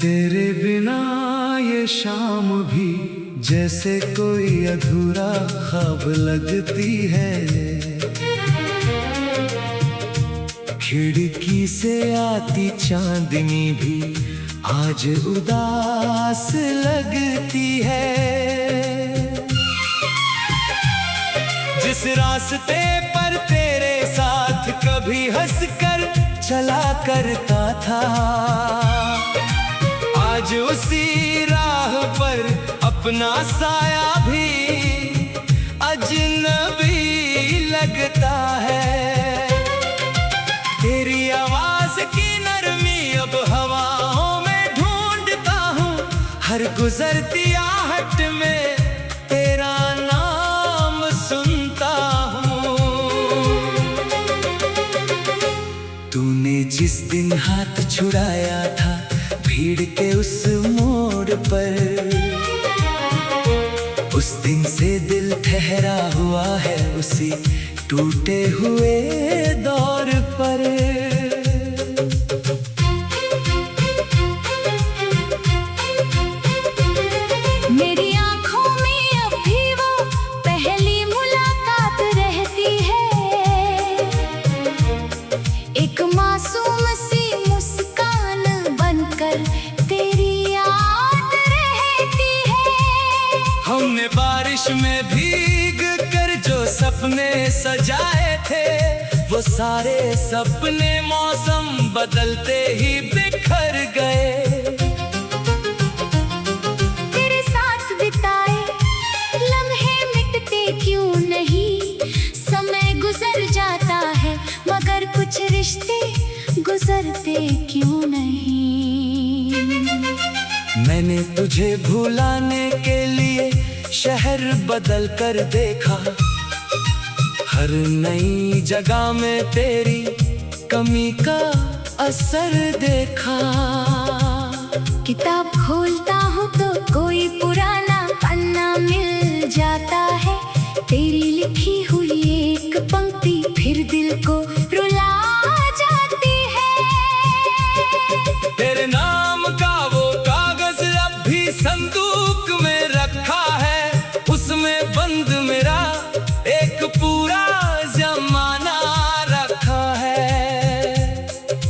तेरे बिना ये शाम भी जैसे कोई अधूरा ख्वाब लगती है। खिड़की से आती चांदनी भी आज उदास लगती है। जिस रास्ते पर तेरे साथ कभी हंसकर चला करता था, आज उसी राह पर अपना साया भी अजनबी लगता है। तेरी आवाज की नरमी अब हवाओं में ढूंढता हूँ, हर गुजरती आहट में तेरा नाम सुनता हूँ। तूने जिस दिन हाथ छुड़ाया था भीड़ के उस मोड़ पर, उस दिन से दिल ठहरा हुआ है उसी टूटे हुए दौर पर। मेरी आंखों में अब भी वो पहली मुलाकात रहती है। एक मासूम सी मुस्कान बनकर तेरी याद रहती है। हमने बारिश में भीग कर जो सपने सजाए थे, वो सारे सपने मौसम बदलते ही बिखर गए। तेरे साथ बिताए लम्हे मिटते क्यों नहीं, समय गुजर जाता है मगर कुछ रिश्ते गुजरते क्यों नहीं। मैंने तुझे भुलाने के लिए शहर बदल कर देखा, हर नई जगह में तेरी कमी का असर देखा। किताब खोलता हूँ तो कोई पुराना पन्ना मिल जाता है। तेरी लिखी हुई एक पंक्ति फिर दिल को रुला जाती है। तेरे नाम का वो कागज अब भी संदूक में रखा है, उसमें बंद मेरा एक पूरा जमाना रखा है।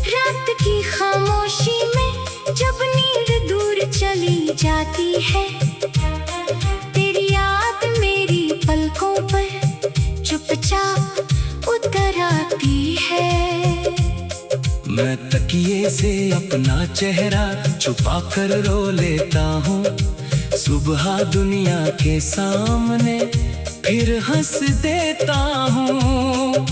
रात की खामोशी में जब नींद दूर चली जाती है, तेरी याद मेरी पलकों पर चुपचाप उतर आती है। मैं तकिए से अपना चेहरा छुपा कर रो लेता हूँ, सुबह दुनिया के सामने फिर हंस देता हूँ।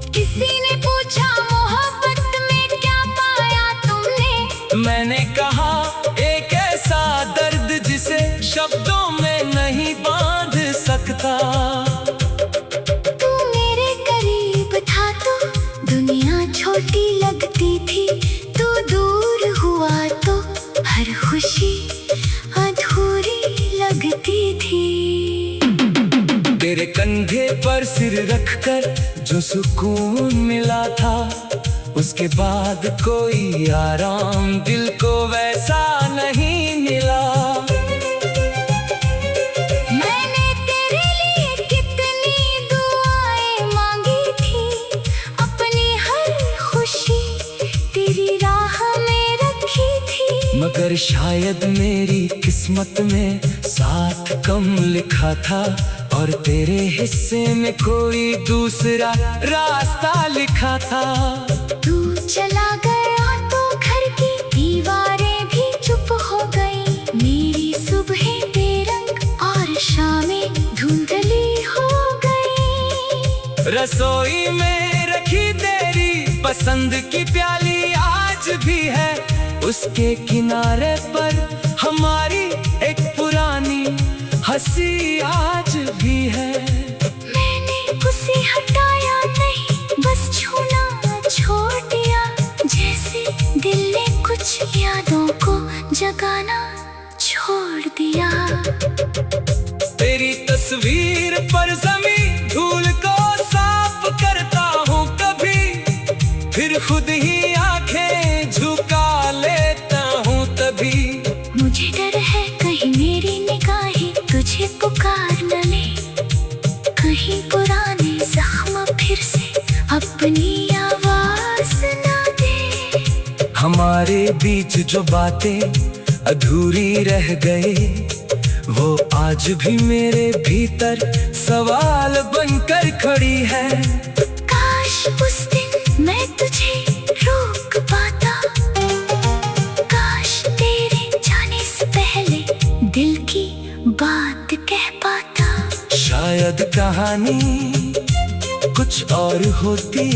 किसी ने पूछा मोहब्बत में क्या पाया तुमने, मैंने कहा एक ऐसा दर्द जिसे शब्दों में नहीं बांध सकता। तू मेरे करीब था तो दुनिया छोटी लगती थी, तू दूर हुआ तो हर खुशी अधूरी लगती थी। तेरे कंधे पर सिर रखकर जो सुकून मिला था, उसके बाद कोई आराम दिल को वैसा नहीं मिला। मैंने तेरे लिए कितनी दुआएं मांगी थी, अपनी हर खुशी तेरी राह में रखी थी। मगर शायद मेरी किस्मत में साथ कम लिखा था, और तेरे हिस्से में कोई दूसरा रास्ता लिखा था। तू चला गया तो घर की दीवारें भी चुप हो गई, मेरी सुबहें बेरंग और शामें धुंधली हो गई। रसोई में रखी तेरी पसंद की प्याली आज भी है, उसके किनारे पर हमारी एक पुरानी हंसी आज भी है। मैंने उसे हटाया नहीं, बस छूना छोड़ दिया, जैसे दिल ने कुछ यादों को जगाना छोड़ दिया। तेरी तस्वीर पर ज़मीं धूल को साफ करता हूँ कभी, फिर खुद ही आंखें झुका लेता हूँ तभी। हमारे बीच जो बातें अधूरी रह गए, वो आज भी मेरे भीतर सवाल बनकर खड़ी है। काश उस दिन मैं तुझे रोक पाता, काश तेरे जाने से पहले दिल की बात कह पाता। शायद कहानी कुछ और होती,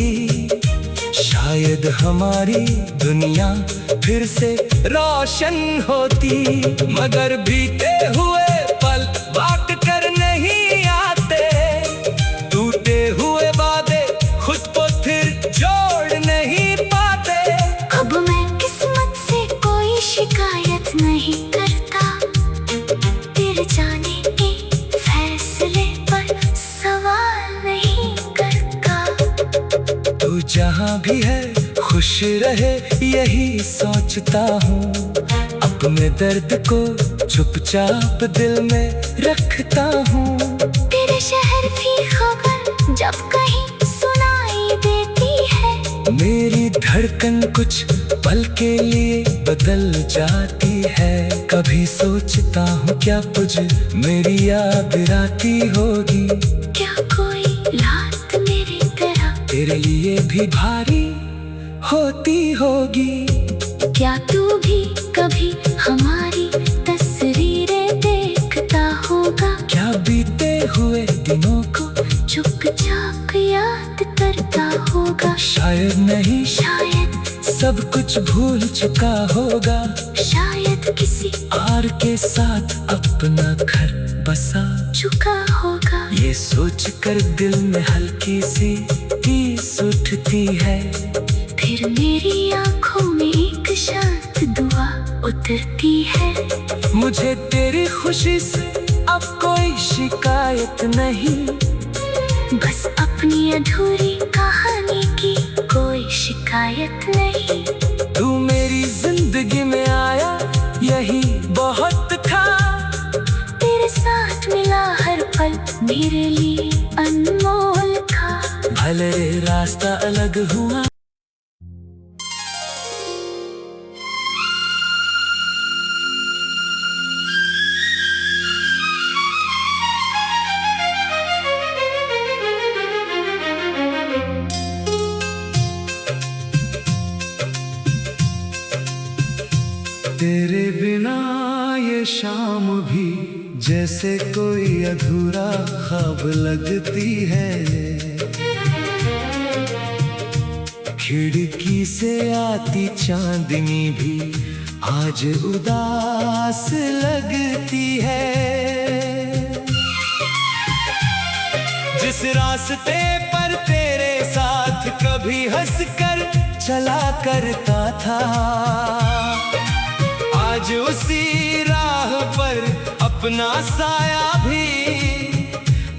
शायद हमारी दुनिया फिर से रोशन होती। मगर बीते हुए पल बात कर नहीं आते, टूटे हुए वादे खुद को फिर जोड़ नहीं पाते। अब मैं किस्मत से कोई शिकायत नहीं करता, तेरे जाने के फैसले पर सवाल नहीं करता। तू जहाँ भी है खुश रहे यही सोचता हूँ, अपने दर्द को चुपचाप दिल में रखता हूँ। तेरे शहर की खबर जब कहीं सुनाई देती है, मेरी धड़कन कुछ पल के लिए बदल जाती है। कभी सोचता हूँ क्या तुझे मेरी याद आती होगी, क्या कोई रात मेरी तरह तेरे लिए भी भारी होती होगी। क्या तू भी कभी हमारी तस्वीरें देखता होगा, क्या बीते हुए दिनों को चुपचाप याद करता होगा। शायद नहीं, शायद सब कुछ भूल चुका होगा, शायद किसी और के साथ अपना घर बसा चुका होगा। ये सोच कर दिल में हल्की सी टीस उठती है, फिर मेरी आंखों में एक शांत दुआ उतरती है। मुझे तेरी खुशी से अब कोई शिकायत नहीं, बस अपनी अधूरी कहानी की कोई शिकायत नहीं। तू मेरी जिंदगी में आया यही बहुत था, तेरे साथ मिला हर पल मेरे लिए अनमोल था। भले रास्ता अलग हुआ, तेरे बिना ये शाम भी जैसे कोई अधूरा ख्वाब लगती है। खिड़की से आती चांदनी भी आज उदास लगती है। जिस रास्ते पर तेरे साथ कभी हंसकर चला करता था, आज उसी राह पर अपना साया भी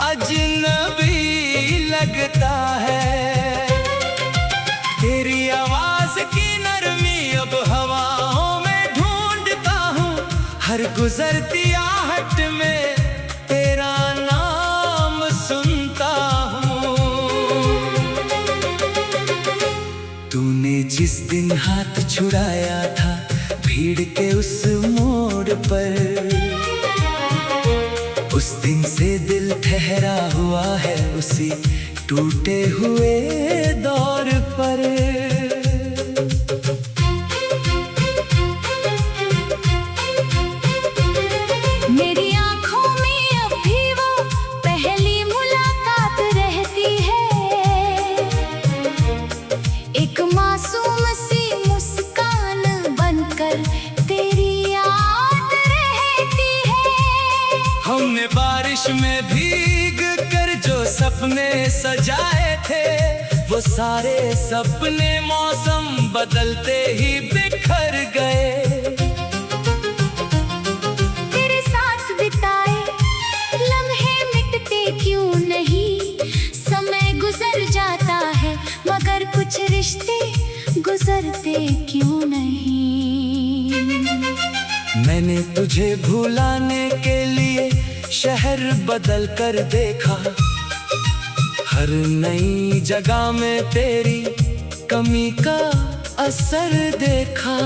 अजनबी लगता है। तेरी आवाज की नरमी अब हवाओं में ढूंढता हूँ, हर गुजरती आहट में तेरा नाम सुनता हूँ। तूने जिस दिन हाथ छुड़ाया था भीड़ के उस मोड़ पर, उस दिन से दिल ठहरा हुआ है उसी टूटे हुए दौर पर। मेरी आंखों में अब भी वो पहली मुलाकात रहती है, एक मासूम सी मुस्कान बनकर तेरी याद रहती है। हमने बारिश में भीग कर जो सपने सजाए थे, वो सारे सपने मौसम बदलते ही बिखर गए। तेरे साथ बिताए लम्हे मिटते क्यों नहीं, समय गुजर जाता है मगर कुछ रिश्ते गुजरते क्यों नहीं। मैंने तुझे भुलाने के लिए शहर बदल कर देखा, हर नई जगह में तेरी कमी का असर देखा।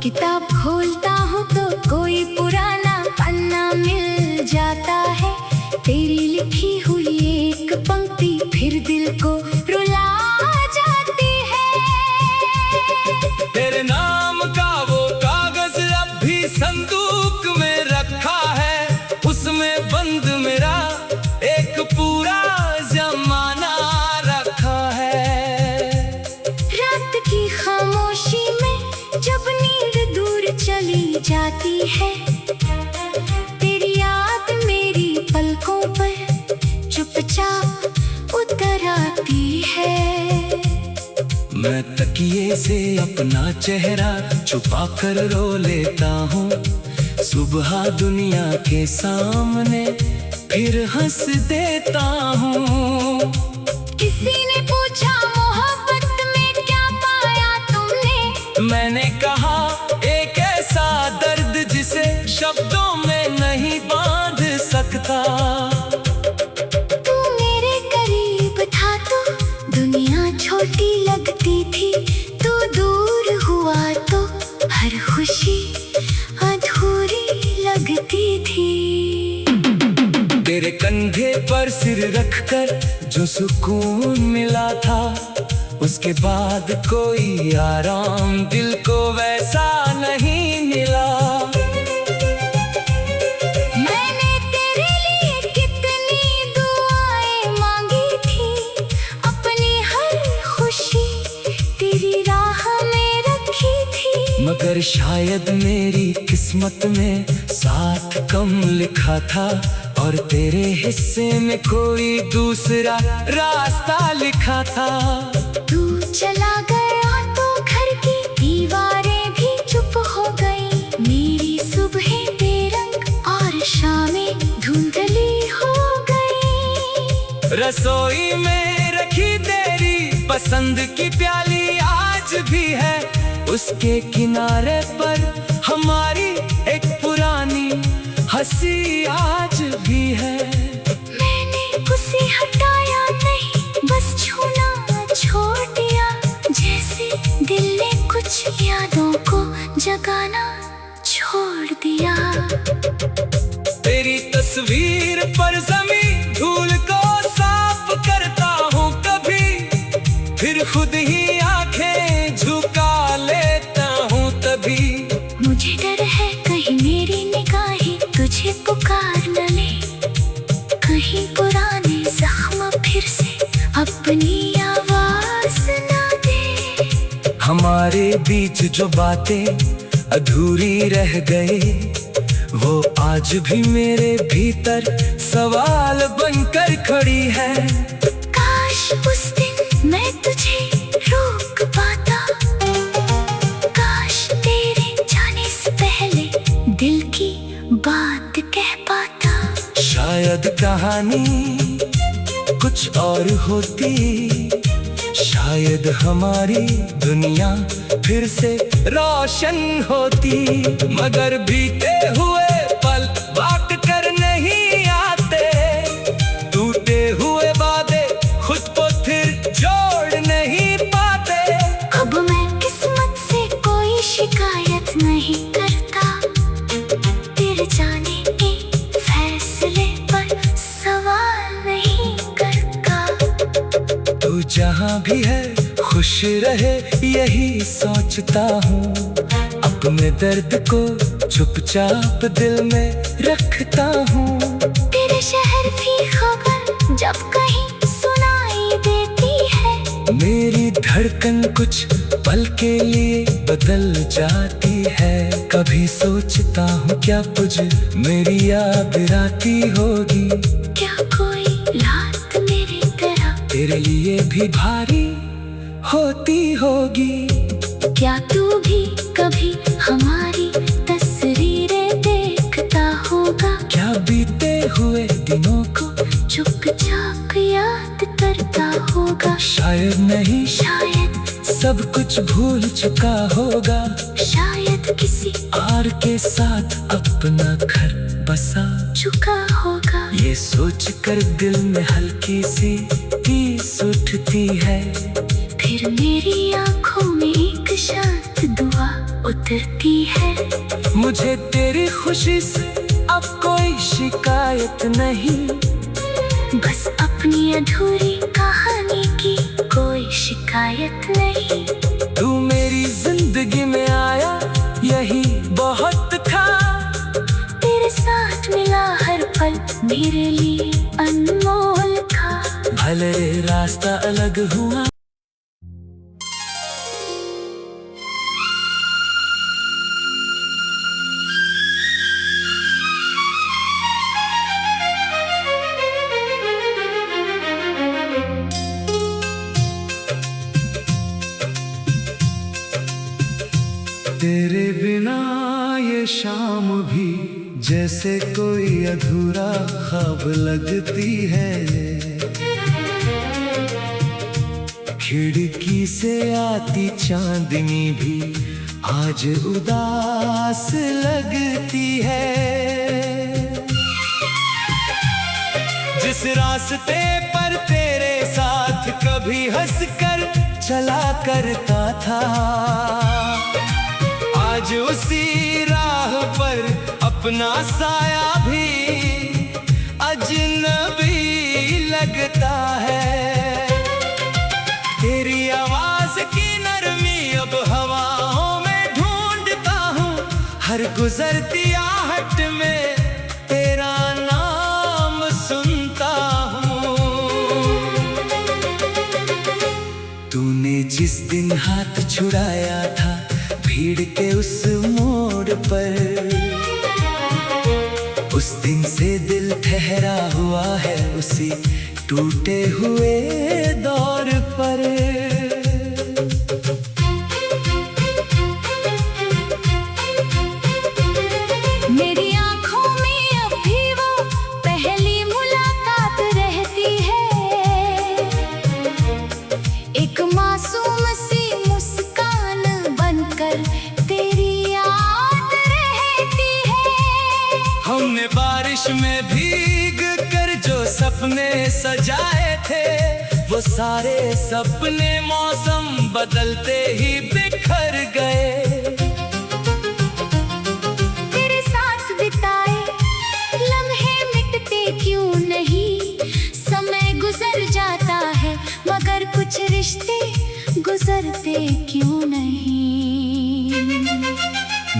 किताब खोलता हूँ तो कोई पुराना पन्ना मिल जाता है। तेरी लिखी हुई एक पंक्ति फिर दिल को रुला जाती है। तेरे नाम का वो कागज अब भी संदूक में रखा है, उसमें बंद मेरा एक पूरा जमाना रखा है। रात की खामोशी में जब नींद दूर चली जाती है, तेरी याद मेरी पलकों पर चुपचाप उतर आती है। मैं तकिए से अपना चेहरा छुपा कर रो लेता हूँ, सुबह दुनिया के सामने फिर हंस देता हूँ। किसी ने पूछा मोहब्बत में क्या पाया तुमने? मैंने कहा एक ऐसा दर्द जिसे शब्दों में नहीं बांध सकता। तू मेरे करीब था तो दुनिया छोटी लगती थी, तू दूर हुआ तो हर खुशी अधूरी लगती थी। तेरे कंधे पर सिर रखकर जो सुकून मिला था, उसके बाद कोई आराम दिल को वैसा नहीं मिला। मैंने तेरे लिए कितनी दुआएं मांगी थी, अपनी हर खुशी तेरी राह में रखी थी। मगर शायद मेरी किस्मत में साथ कम लिखा था, और तेरे हिस्से में कोई दूसरा रास्ता लिखा था। तू चला गया तो घर की दीवारें भी चुप हो गई, मेरी सुबहें बेरंग और शामें धुंधली हो गई। रसोई में रखी तेरी पसंद की प्याली आज भी है, उसके किनारे पर हमारी एक पुरानी हंसी आज भी है। मैंने उसे हटाया नहीं, बस छूना छोड़ दिया, जैसे दिल ने कुछ यादों को जगाना छोड़ दिया। तेरी तस्वीर पर जमीन धूल को साफ करता हूँ कभी, फिर खुद ही आंखें झुका लेता हूँ तभी। मुझे डर है कहीं मेरी निगाहें तुझे पुकार न ले, कहीं पुराने जख्म फिर से अपनी आवाज न दे। हमारे बीच जो बातें अधूरी रह गए, वो आज भी मेरे भीतर सवाल बनकर खड़ी है। काश उस दिन मैं तुझे रोक पाता, काश तेरे जाने से पहले दिल की बात कह पाता। शायद कहानी कुछ और होती, शायद हमारी दुनिया फिर से रोशन होती। मगर बीते हुए पल वाट कर नहीं आते, टूटे हुए वादे खुद को फिर जोड़ नहीं पाते। अब मैं किस्मत से कोई शिकायत नहीं करता, तेरे जाने के फैसले पर सवाल नहीं करता। तू जहाँ भी है खुश रहे यही सोचता हूँ, अपने दर्द को चुपचाप दिल में रखता हूँ। तेरे शहर की खबर जब कहीं सुनाई देती है, मेरी धड़कन कुछ पल के लिए बदल जाती है। कभी सोचता हूँ क्या तुझे मेरी याद आती होगी, क्या कोई रात मेरी तरह तेरे लिए भी भारी होती होगी। क्या तू भी कभी हमारी तस्वीरें देखता होगा, क्या बीते हुए दिनों को चुपचाप याद करता होगा। शायद नहीं, शायद सब कुछ भूल चुका होगा, शायद किसी और के साथ अपना घर बसा चुका होगा। ये सोच कर दिल में हल्की सी टीस उठती है। फिर मेरी आंखों में एक शांत दुआ उतरती है। मुझे तेरी खुशी से अब कोई शिकायत नहीं, बस अपनी अधूरी कहानी की कोई शिकायत नहीं। तू मेरी जिंदगी में आया यही बहुत था, तेरे साथ मिला हर पल मेरे लिए अनमोल था। भले रास्ता अलग हुआ, तेरे बिना ये शाम भी जैसे कोई अधूरा ख्वाब लगती है। खिड़की से आती चांदनी भी आज उदास लगती है। जिस रास्ते पर तेरे साथ कभी हंसकर चला करता था, आज उसी राह पर अपना साया भी अजनबी लगता है। तेरी आवाज की नरमी अब हवाओं में ढूंढता हूँ, हर गुजरती आहट में तेरा नाम सुनता हूँ। तूने जिस दिन हाथ छुड़ाया था भीड़ के उस मोड़ पर, उस दिन से दिल ठहरा हुआ है उसी टूटे हुए दौर पर। मेरी आंखों में अब भी वो पहली मुलाकात रहती है। एक मासूम सी मुस्कान बनकर तेरी याद रहती है। हमने बारिश में भीग कर जो सपने सजाए थे, वो सारे सपने मौसम बदलते ही बिखर गए। तेरे साथ बिताए लम्हे मिटते क्यों नहीं, समय गुजर जाता है मगर कुछ रिश्ते गुजरते क्यों नहीं।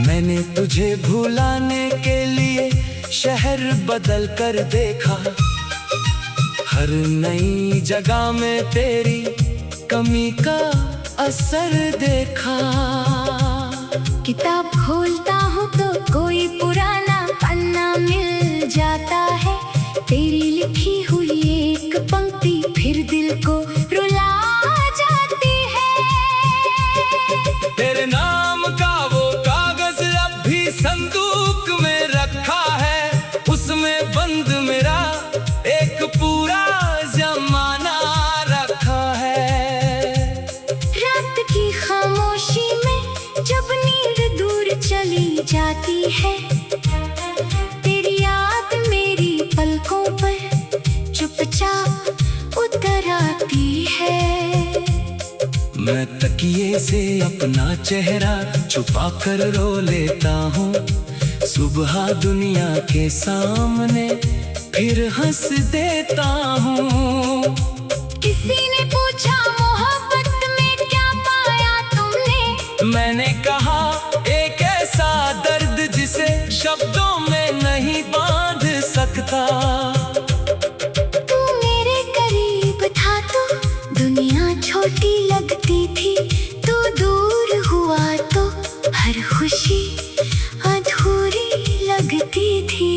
मैंने तुझे भुलाने के लिए शहर बदल कर देखा, हर नई जगह में तेरी कमी का असर देखा। किताब खोलता हूँ तो कोई पुराना पन्ना मिल जाता है। तेरी लिखी हुई एक पंक्ति फिर दिल को रुला जाती है। तेरे नाम का वो कागज अब भी संदूक में रखा है, उसमें बंद मेरा एक पूरा जमाना रखा है। रात की खामोशी में जब नींद दूर चली जाती है, तेरी याद मेरी पलकों पर चुपचाप उतर आती है। मैं तकिए से अपना चेहरा छुपा कर रो लेता हूँ, सुबह दुनिया के सामने फिर हंस देता हूँ। किसी ने पूछा मोहब्बत में क्या पाया तुमने, मैंने कहा एक ऐसा दर्द जिसे शब्दों में नहीं बांध सकता। तू मेरे करीब था तो दुनिया छोटी लगती थी, तू दूर हुआ तो हर खुशी अधूरी लगती थी।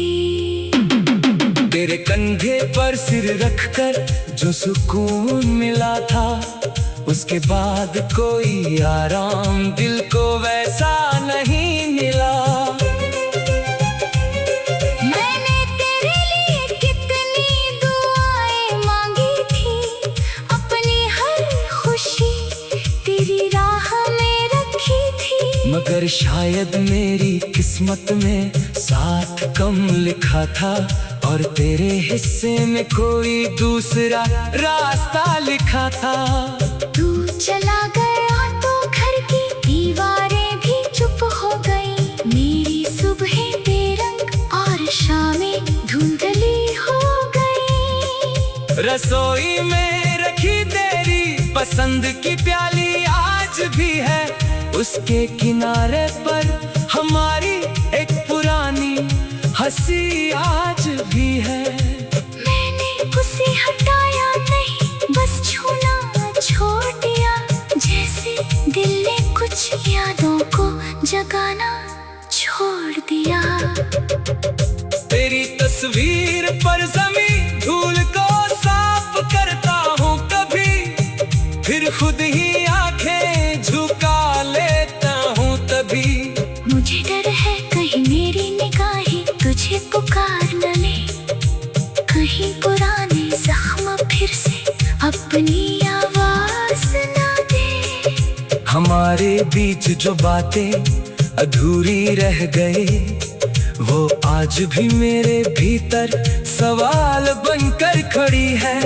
तेरे कंधे पर सिर रखकर जो सुकून मिला था, उसके बाद कोई आराम दिल को वैसा नहीं मिला। मैंने तेरे लिए कितनी दुआएं मांगी थी, अपनी हर खुशी तेरी राह में रखी थी। मगर शायद मेरी किस्मत में साथ कम लिखा था, और तेरे हिस्से में कोई दूसरा रास्ता लिखा था। तू चला गया तो घर की दीवारें भी चुप हो गई। मेरी सुबहें बेरंग और शामें धुंधली हो गई। रसोई में रखी तेरी पसंद की प्याली आज भी है, उसके किनारे पर हमारी एक पुरानी हंसी आज भी है। मैंने उसे हटाया नहीं, बस छूना छोड़ दिया, जैसे दिल ने कुछ यादों को जगाना छोड़ दिया। तेरी तस्वीर पर जमीन धूल को साफ करता हूँ कभी, फिर खुद ही आंखें झुका लेता हूँ तभी। मुझे डर है कहीं मेरी निगाहें तुझे पुकार न ले, कहीं पुराने जख्म फिर से अपनी आवाज न दे। हमारे बीच जो बातें अधूरी रह गए, वो आज भी मेरे भीतर सवाल बनकर खड़ी है।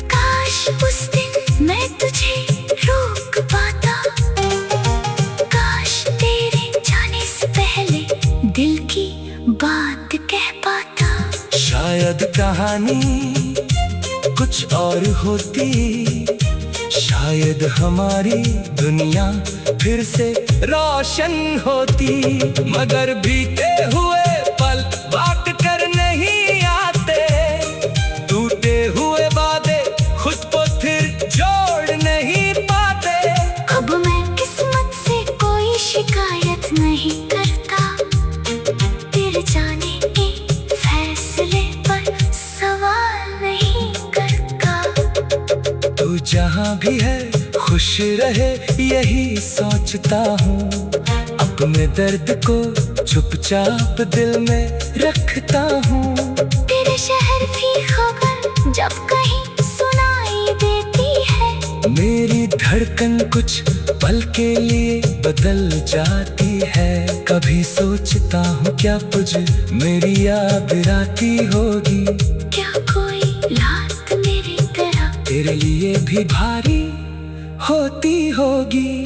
काश उस दिन मैं तुझे रोक पाता, काश तेरे जाने से पहले दिल की बात कह पाता। शायद कहानी कुछ और होती, शायद हमारी दुनिया फिर से रोशन होती, मगर बीते हुए पल बात कर नहीं आते, टूटे हुए वादे खुद को फिर जोड़ नहीं पाते। अब मैं किस्मत से कोई शिकायत नहीं करता, तेरे जाने के फैसले पर सवाल नहीं करता। तू जहाँ भी है खुश रहे यही सोचता हूँ, अपने दर्द को चुपचाप दिल में रखता हूँ। तेरे शहर की खबर जब कहीं सुनाई देती है, मेरी धड़कन कुछ पल के लिए बदल जाती है। कभी सोचता हूँ क्या तुझे मेरी याद आती होगी, क्या कोई रात मेरी तरह तेरे लिए भी भारी होती होगी।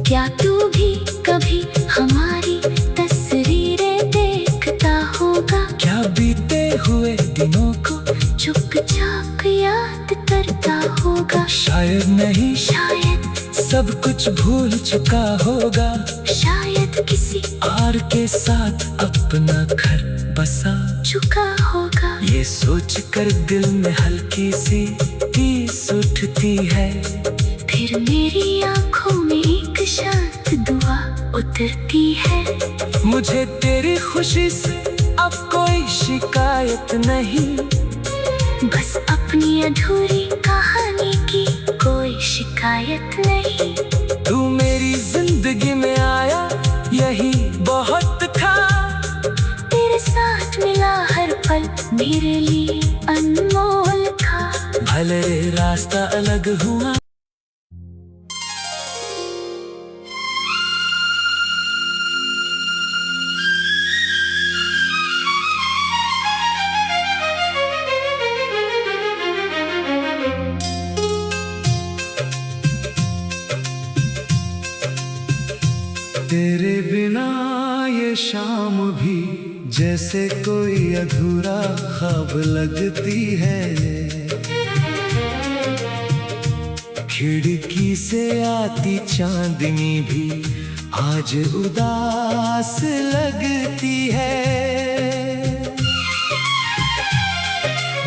क्या तू भी कभी हमारी तस्वीरें देखता होगा, क्या बीते हुए दिनों को चुपचाप याद करता होगा। शायद नहीं, शायद सब कुछ भूल चुका होगा, शायद किसी और के साथ अपना घर बसा चुका होगा। ये सोच कर दिल में हल्की सी टीस उठती है, फिर मेरी आंखों में एक शांत दुआ उतरती है। मुझे तेरी खुशी से अब कोई शिकायत नहीं, बस अपनी अधूरी कहानी की कोई शिकायत नहीं। तू मेरी जिंदगी में आया यही बहुत था, तेरे साथ मिला हर पल मेरे लिए अनमोल था। भले रास्ता अलग हुआ, तेरे बिना ये शाम भी जैसे कोई अधूरा ख्वाब लगती है। खिड़की से आती चांदनी भी आज उदास लगती है।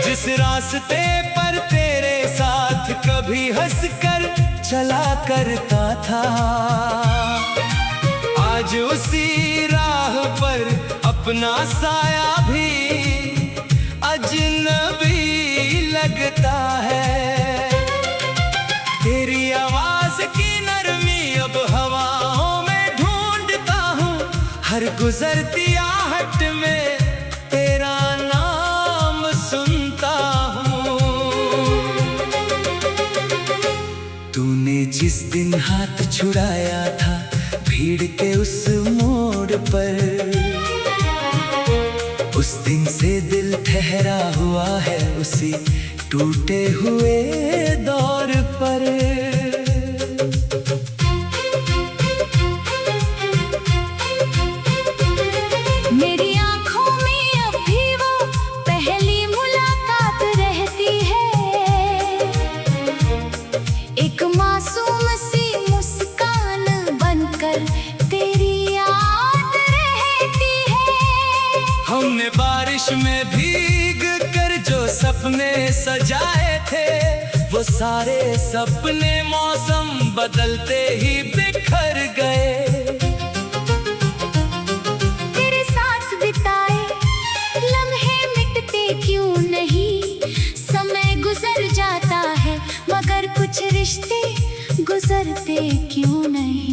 जिस रास्ते पर तेरे साथ कभी हंसकर चला करता था, आज उसी राह पर अपना साया भी अजनबी लगता है। तेरी आवाज की नरमी अब हवाओं में ढूंढता हूँ, हर गुजरती आहट में तेरा नाम सुनता हूँ। तूने जिस दिन हाथ छुड़ाया था भीड़ के उस मोड़ पर, उस दिन से दिल ठहरा हुआ है उसी टूटे हुए दौर पर। में भीग कर जो सपने सजाए थे, वो सारे सपने मौसम बदलते ही बिखर गए। तेरे साथ बिताए लम्हे मिटते क्यों नहीं, समय गुजर जाता है मगर कुछ रिश्ते गुजरते क्यों नहीं।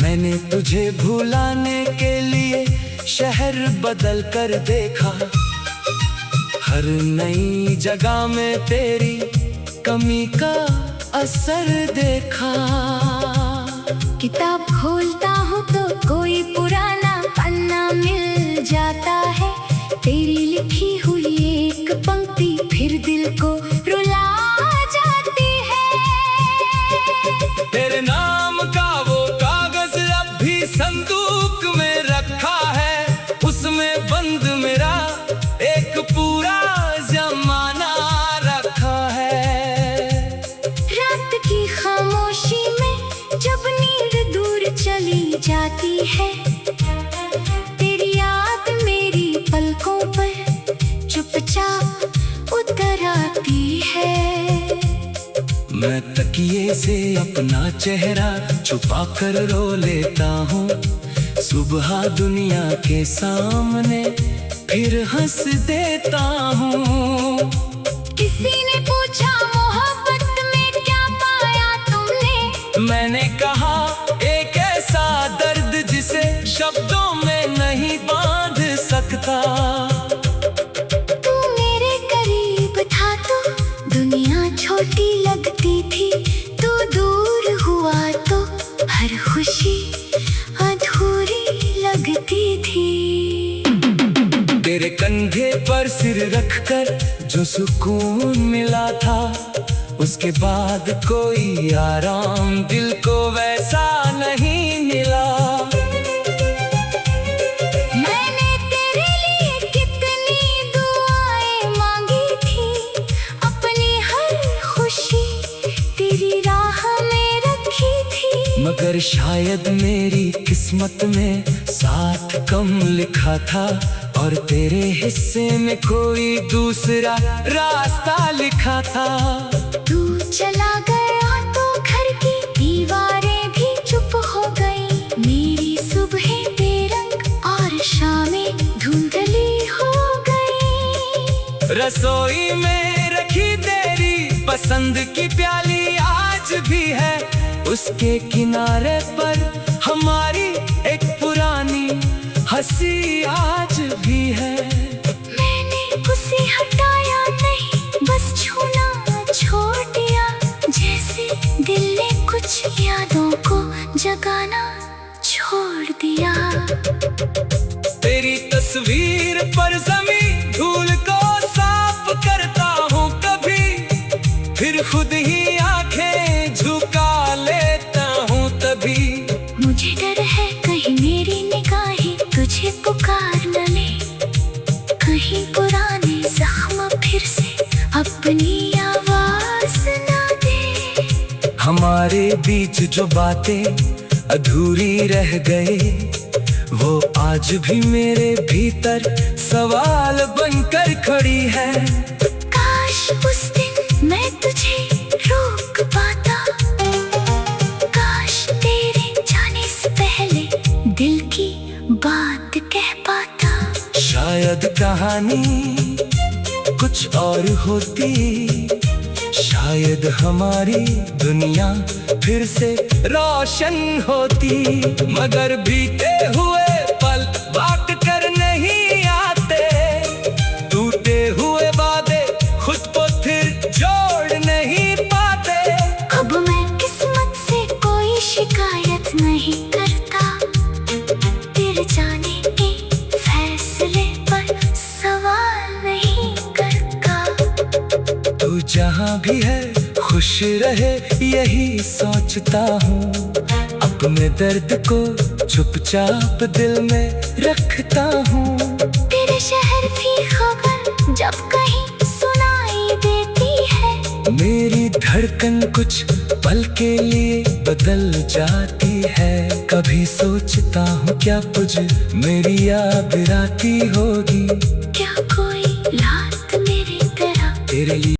मैंने तुझे भुलाने के लिए शहर बदल कर देखा, हर नई जगह में तेरी कमी का असर देखा। किताब खोलता हूँ तो कोई पुराना पन्ना मिल जाता है, तेरी लिखी हुई एक पंक्ति फिर दिल को रुला जाती है। तेरे नाम का वो कागज अब भी संदूक में रखा है, उसमें बंद मेरा एक पूरा जमाना रखा है। रात की खामोशी में जब नींद दूर चली जाती है, तेरी याद मेरी पलकों पर चुपचाप उतर आती है। मैं तकिए से अपना चेहरा छुपा कर रो लेता हूँ, सुबह दुनिया के सामने फिर हंस देता हूँ। किसी ने पूछा मोहब्बत में क्या पाया तुमने, मैंने कहा एक ऐसा दर्द जिसे शब्दों में नहीं बांध सकता। तू मेरे करीब था तो दुनिया छोटी लगती थी, तू दूर हुआ तो हर खुशी अधूरी लगती थी। तेरे कंधे पर सिर रखकर जो सुकून मिला था, उसके बाद कोई आराम दिल को वैसा नहीं मिला। मैंने तेरे लिए कितनी दुआएं मांगी थी, अपनी हर खुशी तेरी राह में रखी थी। मगर शायद मेरी किस्मत में साथ कम लिखा था, और तेरे हिस्से में कोई दूसरा रास्ता लिखा था। तू चला गया तो घर की दीवारें भी चुप हो गई, मेरी सुबहें बेरंग और शामें धुंधली हो गई। रसोई में रखी तेरी पसंद की प्याली आज भी है, उसके किनारे पर हमारी एक पुरानी हंसी आज भी है। मैंने उसे हटाया नहीं, बस छूना छोड़ दिया, जैसे दिल ने कुछ यादों को जगाना छोड़ दिया। तेरी तस्वीर पर जमीन धूल को साफ करता हूँ कभी, फिर खुद ही आंखें झुका लेता हूँ तभी। मुझे डर है कहीं मेरी निगाहें तुझे पुकार न ले, कहीं पुराने जख्म फिर से अपनी आवाज न दे। हमारे बीच जो बातें अधूरी रह गए, वो आज भी मेरे भीतर सवाल बनकर खड़ी है। काश उस दिन मैं तुझे रोक पाता, काश तेरे जाने से पहले दिल की बात कह पाता। शायद कहानी कुछ और होती, शायद हमारी दुनिया फिर से रोशन होती। मगर बीते हुए पल बात कर नहीं आते, टूटे हुए वादे खुद को फिर जोड़ नहीं पाते। अब मैं किस्मत से कोई शिकायत नहीं करता, तेरे जाने के फैसले पर सवाल नहीं करता। तू जहाँ भी है खुश रहे यही सोचता हूँ, अपने दर्द को चुपचाप दिल में रखता हूँ। तेरे शहर की खबर जब कहीं सुनाई देती है, मेरी धड़कन कुछ पल के लिए बदल जाती है। कभी सोचता हूँ क्या तुझ मेरी याद आती होगी। क्या कोई रात मेरी तरह तेरे लिए